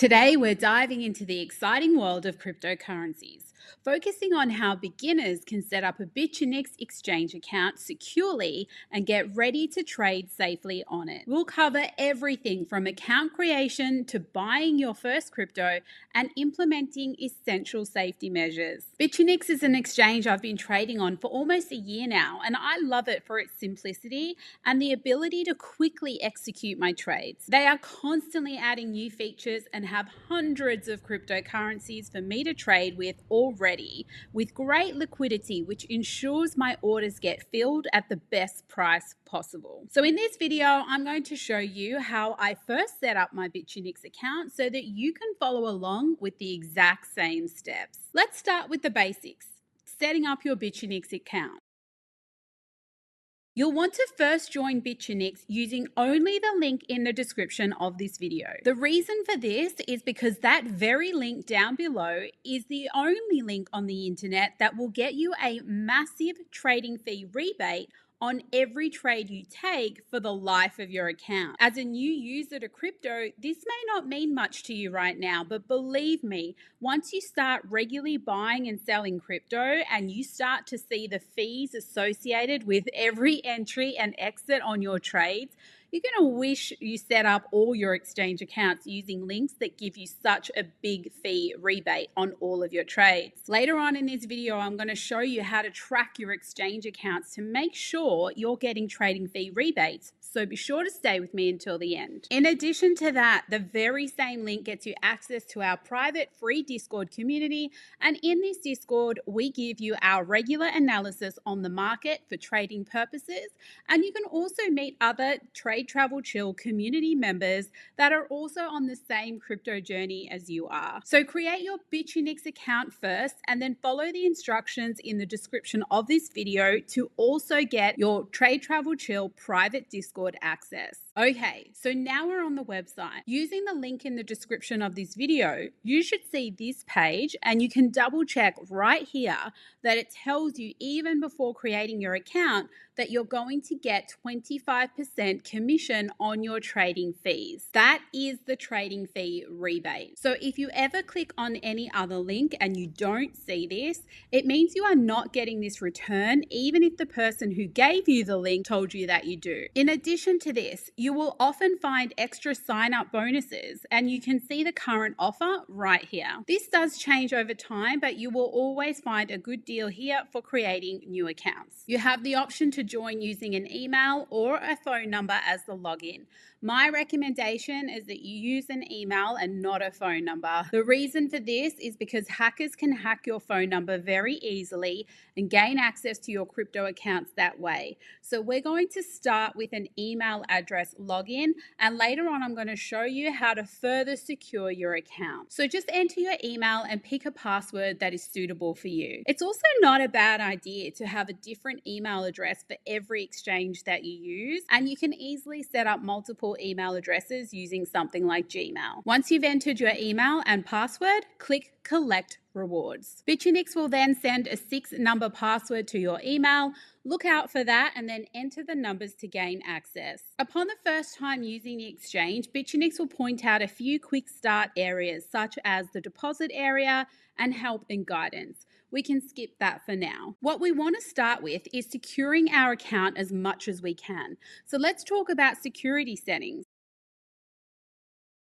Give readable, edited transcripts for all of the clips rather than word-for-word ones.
Today, we're diving into the exciting world of cryptocurrencies, focusing on how beginners can set up a Bitunix exchange account securely and get ready to trade safely on it. We'll cover everything from account creation to buying your first crypto and implementing essential safety measures. Bitunix is an exchange I've been trading on for almost a year now, and I love it for its simplicity and the ability to quickly execute my trades. They are constantly adding new features and have hundreds of cryptocurrencies for me to trade with already, with great liquidity, which ensures my orders get filled at the best price possible. So in this video, I'm going to show you how I first set up my Bitunix account so that you can follow along with the exact same steps. Let's start with the basics, setting up your Bitunix account. You'll want to first join Bitunix using only the link in the description of this video. The reason for this is because that very link down below is the only link on the internet that will get you a massive trading fee rebate on every trade you take for the life of your account. As a new user to crypto, this may not mean much to you right now, but believe me, once you start regularly buying and selling crypto and you start to see the fees associated with every entry and exit on your trades, you're going to wish you set up all your exchange accounts using links that give you such a big fee rebate on all of your trades. Later on in this video, I'm going to show you how to track your exchange accounts to make sure you're getting trading fee rebates. So be sure to stay with me until the end. In addition to that, the very same link gets you access to our private free Discord community. And in this Discord, we give you our regular analysis on the market for trading purposes. And you can also meet other 𝗖𝗵𝗃𝗵𝗹 community members that are also on the same crypto journey as you are. So create your Bitunix account first and then follow the instructions in the description of this video to also get your 𝗖𝗵𝗃𝗵𝗹 private Discord access. Okay, so now we're on the website. Using the link in the description of this video, you should see this page and you can double check right here that it tells you even before creating your account that you're going to get 25% commission on your trading fees. That is the trading fee rebate. So if you ever click on any other link and you don't see this, it means you are not getting this return, even if the person who gave you the link told you that you do. In addition to this, you will often find extra sign-up bonuses, and you can see the current offer right here. This does change over time, but you will always find a good deal here for creating new accounts. You have the option to join using an email or a phone number as the login. My recommendation is that you use an email and not a phone number. The reason for this is because hackers can hack your phone number very easily and gain access to your crypto accounts that way. So we're going to start with an email address login, and later on I'm going to show you how to further secure your account. So just enter your email and pick a password that is suitable for you. It's also not a bad idea to have a different email address for every exchange that you use, and you can easily set up multiple email addresses using something like Gmail. Once you've entered your email and password, click Collect Rewards. Bitunix will then send a 6-number password to your email. Look out for that and then enter the numbers to gain access. Upon the first time using the exchange, Bitunix will point out a few quick start areas such as the deposit area and help and guidance. We can skip that for now. What we want to start with is securing our account as much as we can. So let's talk about security settings.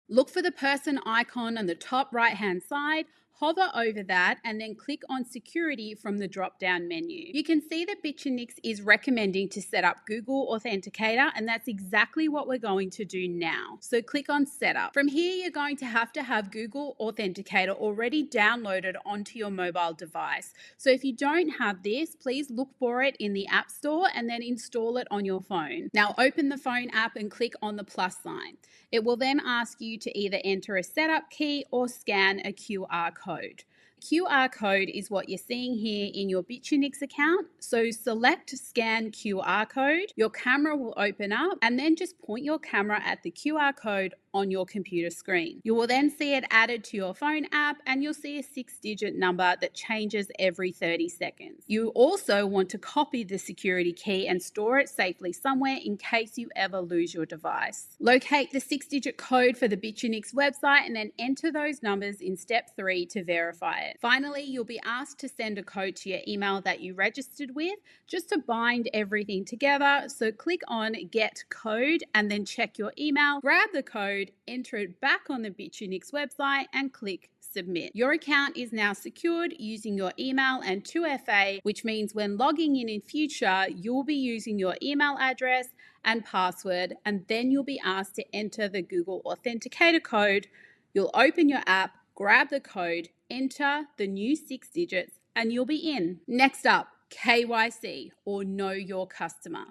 Look for the person icon on the top right-hand side, hover over that, and then click on Security from the drop-down menu. You can see that Bitunix is recommending to set up Google Authenticator, and that's exactly what we're going to do now. So click on Setup. From here, you're going to have Google Authenticator already downloaded onto your mobile device. So if you don't have this, please look for it in the App Store and then install it on your phone. Now open the phone app and click on the plus sign. It will then ask you to either enter a setup key or scan a QR code. QR code is what you're seeing here in your Bitunix account. So select Scan QR Code. Your camera will open up and then just point your camera at the QR code on your computer screen. You will then see it added to your phone app, and you'll see a 6-digit number that changes every 30 seconds. You also want to copy the security key and store it safely somewhere in case you ever lose your device. Locate the 6-digit code for the Bitunix website and then enter those numbers in step 3 to verify it. Finally, you'll be asked to send a code to your email that you registered with just to bind everything together. So click on Get Code and then check your email, grab the code, enter it back on the Bitunix website and click Submit. Your account is now secured using your email and 2FA, which means when logging in future, you'll be using your email address and password, and then you'll be asked to enter the Google Authenticator code. You'll open your app, grab the code, enter the new 6 digits, and you'll be in. Next up, KYC, or Know Your Customer.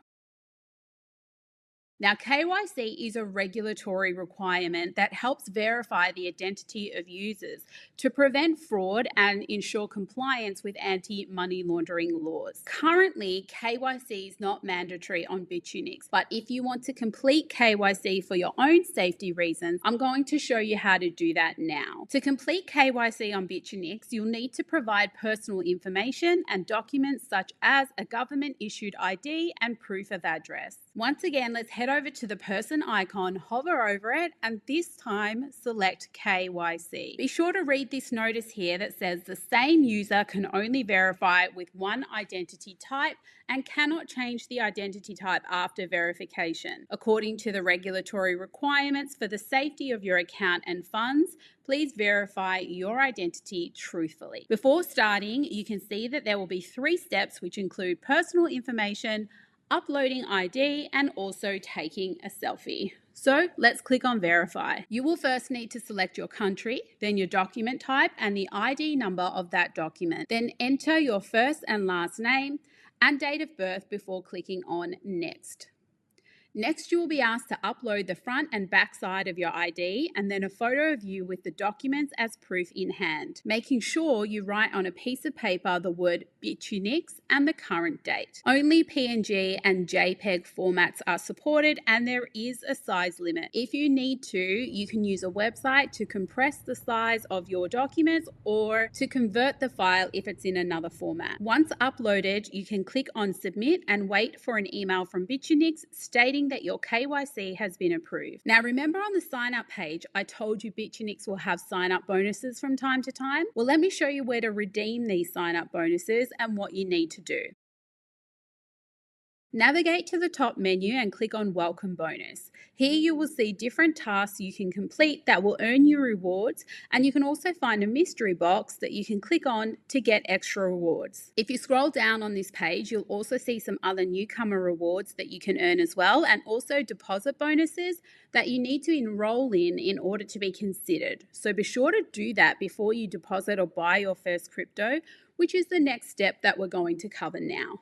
Now, KYC is a regulatory requirement that helps verify the identity of users to prevent fraud and ensure compliance with anti-money laundering laws. Currently, KYC is not mandatory on Bitunix, but if you want to complete KYC for your own safety reasons, I'm going to show you how to do that now. To complete KYC on Bitunix, you'll need to provide personal information and documents such as a government-issued ID and proof of address. Once again, let's head over to the person icon, hover over it, and this time select KYC. Be sure to read this notice here that says the same user can only verify with one identity type and cannot change the identity type after verification. According to the regulatory requirements for the safety of your account and funds, please verify your identity truthfully. Before starting, you can see that there will be 3 steps, which include personal information, uploading ID, and also taking a selfie. So let's click on verify. You will first need to select your country, then your document type and the ID number of that document. Then enter your first and last name and date of birth before clicking on next. Next, you will be asked to upload the front and back side of your ID and then a photo of you with the documents as proof in hand, making sure you write on a piece of paper the word Bitunix and the current date. Only PNG and JPEG formats are supported and there is a size limit. If you need to, you can use a website to compress the size of your documents or to convert the file if it's in another format. Once uploaded, you can click on Submit and wait for an email from Bitunix stating that your KYC has been approved. Now, remember on the sign up page, I told you Bitunix will have sign up bonuses from time to time? Well, let me show you where to redeem these sign up bonuses and what you need to do. Navigate to the top menu and click on Welcome Bonus. Here you will see different tasks you can complete that will earn you rewards, and you can also find a mystery box that you can click on to get extra rewards. If you scroll down on this page, you'll also see some other newcomer rewards that you can earn as well, and also deposit bonuses that you need to enroll in order to be considered. So be sure to do that before you deposit or buy your first crypto, which is the next step that we're going to cover now.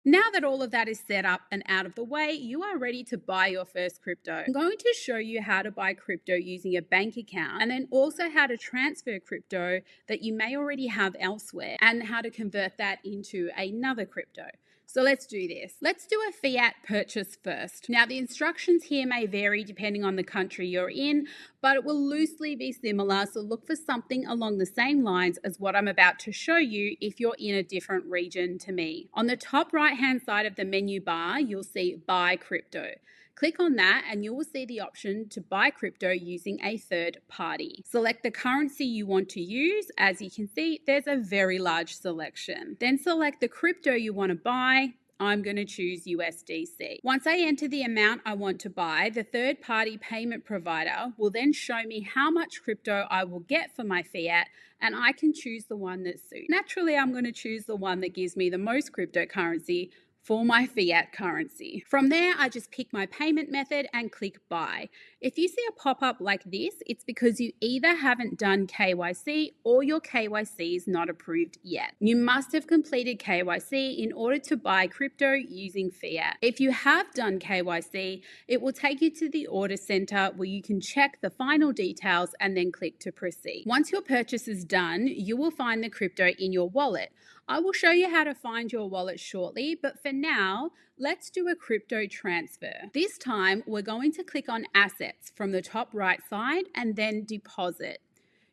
Now that all of that is set up and out of the way, you are ready to buy your first crypto. I'm going to show you how to buy crypto using a bank account and then also how to transfer crypto that you may already have elsewhere and how to convert that into another crypto. So let's do this. Let's do a fiat purchase first. Now, the instructions here may vary depending on the country you're in, but it will loosely be similar, so look for something along the same lines as what I'm about to show you if you're in a different region to me. On the top right-hand side of the menu bar, you'll see Buy Crypto. Click on that and you will see the option to buy crypto using a third party. Select the currency you want to use. As you can see, there's a very large selection. Then select the crypto you want to buy. I'm going to choose USDC. Once I enter the amount I want to buy, the third-party payment provider will then show me how much crypto I will get for my fiat, and I can choose the one that suits. Naturally, I'm going to choose the one that gives me the most cryptocurrency for my fiat currency. From there, I just pick my payment method and click buy. If you see a pop-up like this, it's because you either haven't done KYC or your KYC is not approved yet. You must have completed KYC in order to buy crypto using fiat. If you have done KYC, it will take you to the order center where you can check the final details and then click to proceed. Once your purchase is done, you will find the crypto in your wallet. I will show you how to find your wallet shortly, but for now, let's do a crypto transfer. This time, we're going to click on Assets from the top right side and then Deposit.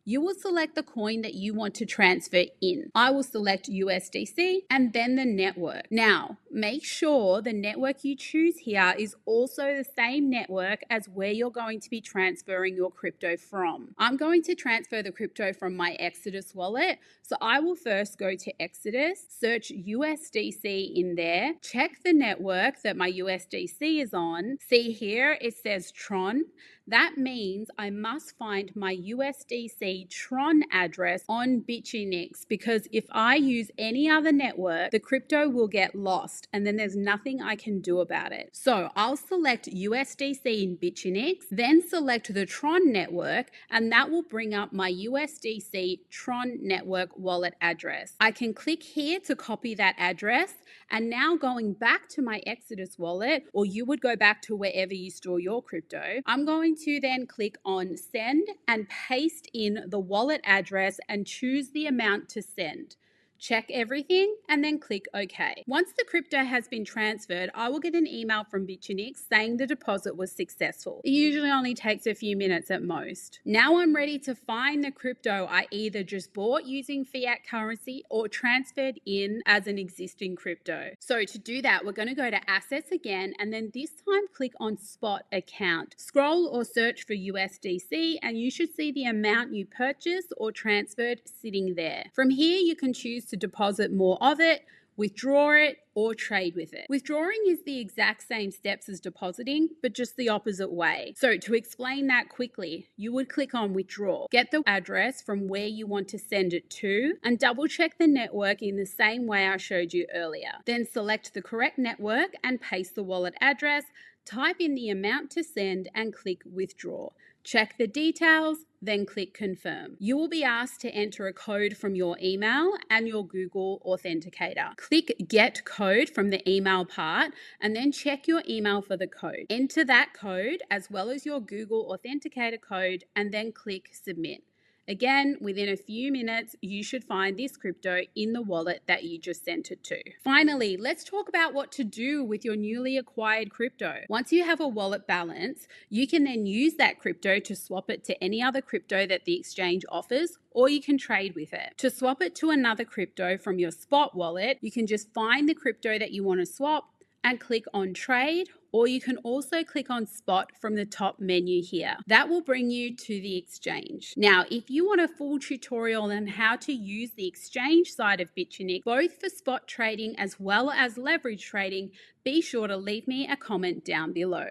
You will select the coin that you want to transfer in. I will select USDC and then the network. Now, make sure the network you choose here is also the same network as where you're going to be transferring your crypto from. I'm going to transfer the crypto from my Exodus wallet, so I will first go to Exodus, search USDC in there, check the network that my USDC is on. See here, it says Tron. That means I must find my USDC Tron address on Bitunix, because if I use any other network, the crypto will get lost and then there's nothing I can do about it. So I'll select USDC in Bitunix, then select the Tron network, and that will bring up my USDC Tron network wallet address. I can click here to copy that address, and now going back to my Exodus wallet, or you would go back to wherever you store your crypto, I'm going to then click on Send and paste in the wallet address and choose the amount to send. Check everything and then click OK. Once the crypto has been transferred, I will get an email from Bitunix saying the deposit was successful. It usually only takes a few minutes at most. Now I'm ready to find the crypto I either just bought using fiat currency or transferred in as an existing crypto. So to do that, we're going to go to Assets again, and then this time click on Spot Account. Scroll or search for USDC and you should see the amount you purchased or transferred sitting there. From here, you can choose to deposit more of it, withdraw it, or trade with it. Withdrawing is the exact same steps as depositing, but just the opposite way. So to explain that quickly, you would click on Withdraw, get the address from where you want to send it to, and double check the network in the same way I showed you earlier. Then select the correct network and paste the wallet address, type in the amount to send and click Withdraw. Check the details, then click Confirm. You will be asked to enter a code from your email and your Google Authenticator. Click Get Code from the email part and then check your email for the code. Enter that code as well as your Google Authenticator code and then click Submit. Again, within a few minutes, you should find this crypto in the wallet that you just sent it to. Finally, let's talk about what to do with your newly acquired crypto. Once you have a wallet balance, you can then use that crypto to swap it to any other crypto that the exchange offers, or you can trade with it. To swap it to another crypto from your spot wallet, you can just find the crypto that you want to swap and click on Trade, or you can also click on Spot from the top menu here. That will bring you to the exchange. Now, if you want a full tutorial on how to use the exchange side of Bitunix, both for spot trading as well as leverage trading, be sure to leave me a comment down below.